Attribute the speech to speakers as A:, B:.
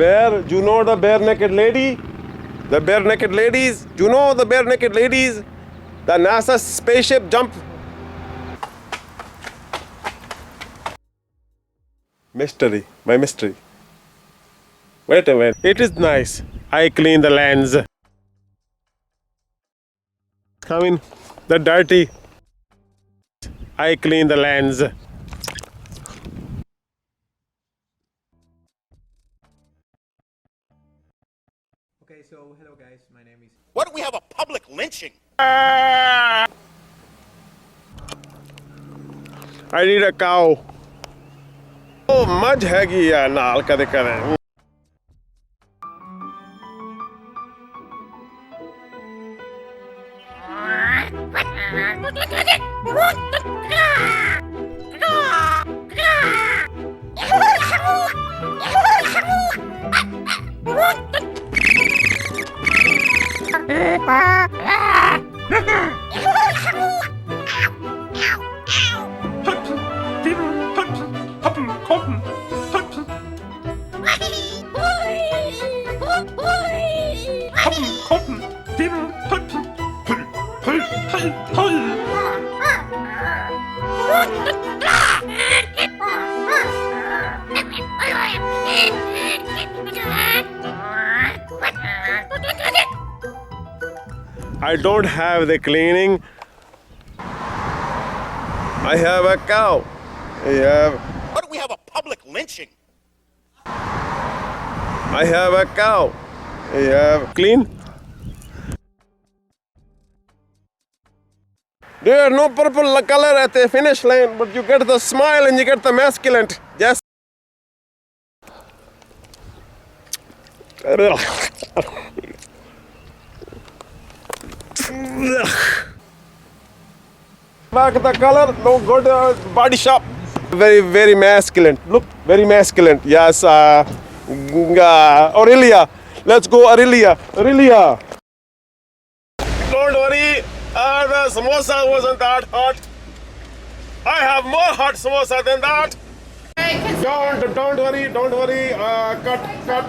A: Bear, you know the bare naked lady? The bare naked ladies? You know the bare naked ladies? The NASA spaceship jump. Mystery, my mystery. Wait a minute. It is nice. I clean the lens. Coming, the dirty. I clean the lens.
B: Okay, so hello guys, my name is.
C: Why don't we have a public lynching?
A: I need a cow. Oh, ਮੱਝ ਹੈਗੀ ਆ ਨਾਲ ਕਦੇ ਕਦੇ. I don't have the cleaning. I have a cow. I have.
C: Why don't we have a public lynching?
A: I have a cow. I have clean. There are no purple color at the finish line, but you get the smile and you get the masculine. Yes. Back the color, no good body shop. Very, very masculine. Look, very masculine. Yes, Aurelia. Let's go, Aurelia. Aurelia. Don't worry, the samosa wasn't that hot. I have more hot samosa than that. Don't worry. Cut.